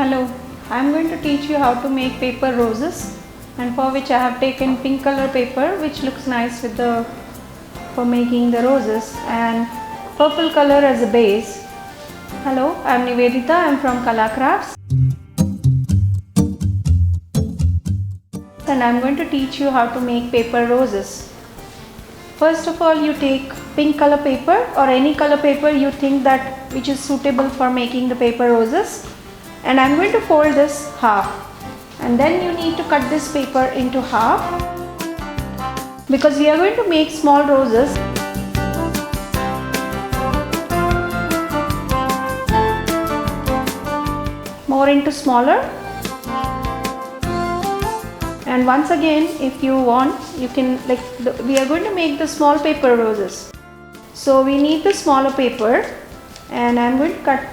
Hello, I am going to teach you how to make paper roses, and for which I have taken pink color paper which looks nice with the for making the roses, and purple color as a base. Hello, I am Nivedita. I am from Kala Crafts, and I am going to teach you how to make paper roses. First of all, you take pink color paper or any color paper you think that which is suitable for making the paper roses, and I am going to fold this half, and then you need to cut this paper into half because we are going to make small roses. More into smaller, and once again if you want you can we are going to make the small paper roses, so we need the smaller paper, and I am going to cut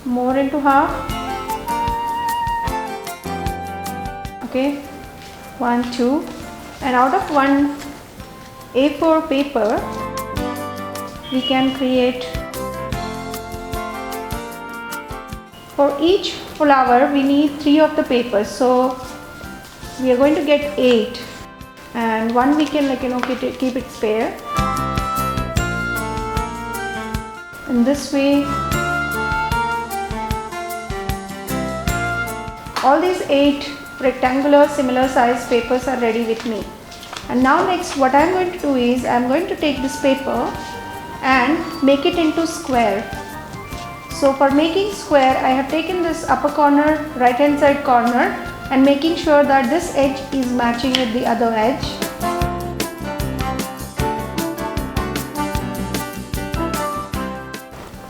more into half. Okay, 1, 2, and out of one A4 paper we can create, for each flower we need 3 of the papers, so we are going to get 8, and one we can keep it spare. In this way all these 8 rectangular similar size papers are ready with me. And now next what I am going to do is I am going to take this paper and make it into square. So for making square I have taken this upper corner, right hand side corner, and making sure that this edge is matching with the other edge.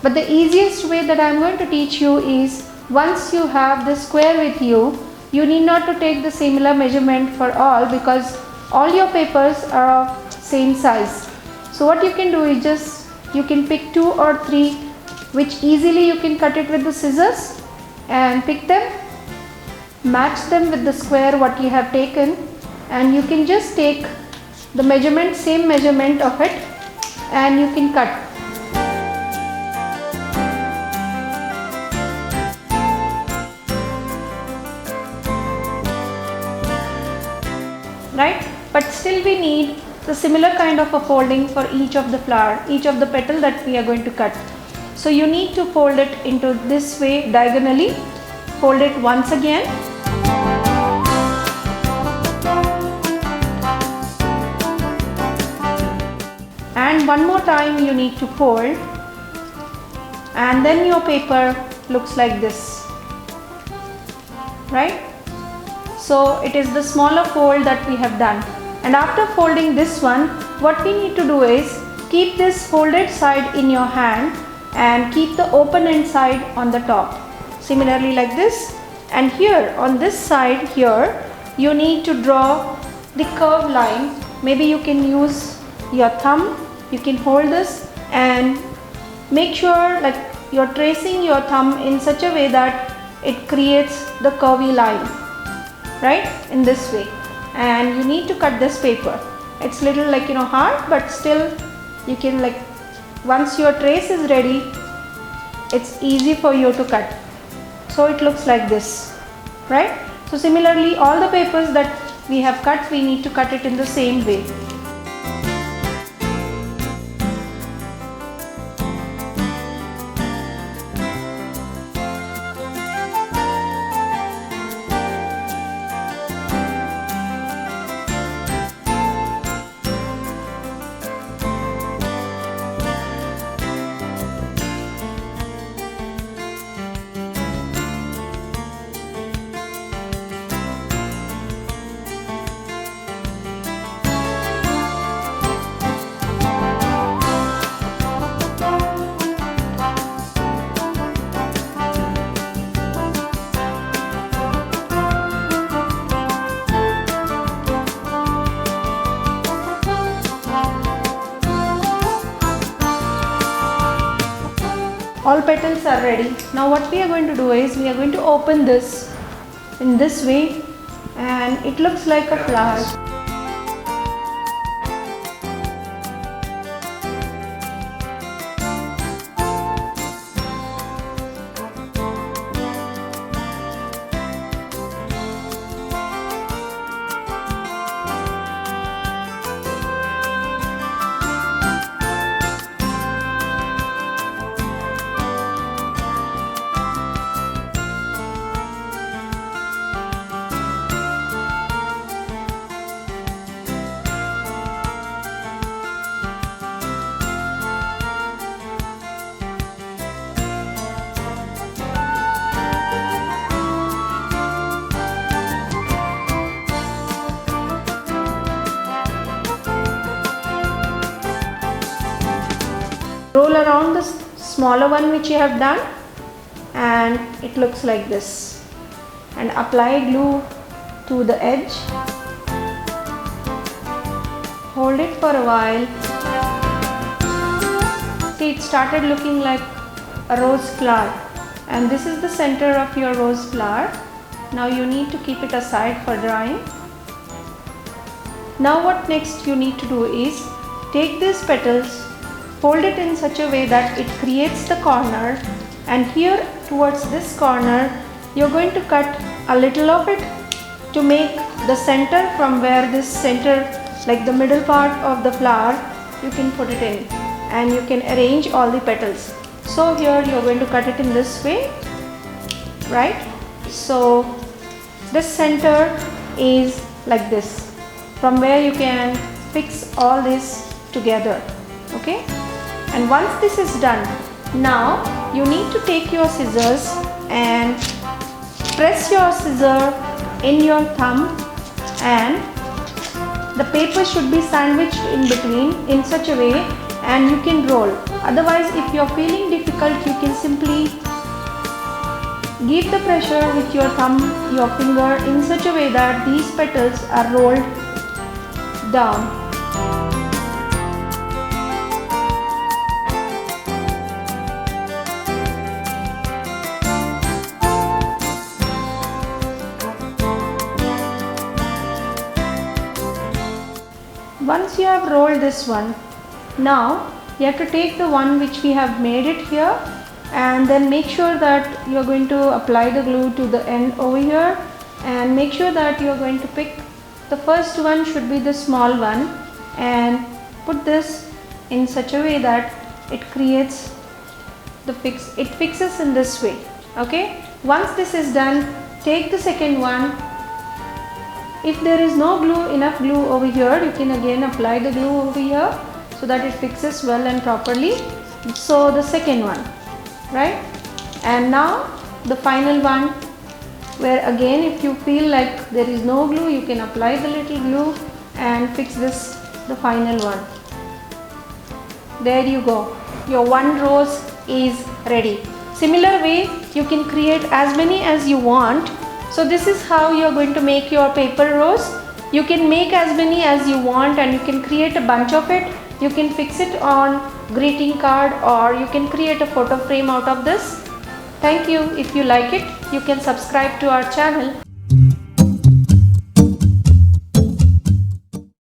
But the easiest way that I am going to teach you is, once you have the square with you, you need not to take the similar measurement for all because all your papers are of same size. So what you can do is just you can pick 2 or 3 which easily you can cut it with the scissors, and pick them, match them with the square what you have taken, and you can just take the measurement, same measurement of it, and you can cut. Right? But still we need the similar kind of a folding for each of the flower, each of the petal that we are going to cut. So you need to fold it into this way diagonally, fold it once again, and one more time you need to fold, and then your paper looks like this, right? So it is the smaller fold that we have done, and after folding this one what we need to do is keep this folded side in your hand and keep the open end side on the top, similarly like this. And here on this side here you need to draw the curved line. Maybe you can use your thumb, you can hold this and make sure you're tracing your thumb in such a way that it creates the curvy line, right, in this way. And you need to cut this paper. It's little hard, but still you can once your trace is ready it's easy for you to cut. So it looks like this, right? So similarly all the papers that we have cut, we need to cut it in the same way. All petals are ready. Now what we are going to do is we are going to open this in this way, and it looks like a flower. around the smaller one which you have done, and it looks like this, and apply glue to the edge. Hold it for a while. See, it started looking like a rose flower, and this is the center of your rose flower. Now you need to keep it aside for drying. Now what next you need to do is take these petals, fold it in such a way that it creates the corner, and here towards this corner you're going to cut a little of it to make the center, from where this center, like the middle part of the flower, you can put it in, and you can arrange all the petals. So here you're going to cut it in this way, right? So this center is like this, from where you can fix all this together, okay? And once this is done, now you need to take your scissors and press your scissor in your thumb, and the paper should be sandwiched in between in such a way, and you can roll. Otherwise, if you are feeling difficult, you can simply give the pressure with your thumb, your finger, in such a way that these petals are rolled down. Once you have rolled this one, now you have to take the one which we have made it here, and then make sure that you are going to apply the glue to the end over here, and make sure that you are going to pick the first one, should be the small one, and put this in such a way that it creates the fix. It fixes in this way, okay? Once this is done, take the second one. If there is no glue, enough glue over here, you can again apply the glue over here so that it fixes well and properly. So the second one, right? And now the final one, where again if you feel like there is no glue, you can apply the little glue and fix this, the final one. There you go, your one rose is ready. Similar way you can create as many as you want. So this is how you are going to make your paper rose. You can make as many as you want, and you can create a bunch of it. You can fix it on greeting card, or you can create a photo frame out of this. Thank you. If you like it, you can subscribe to our channel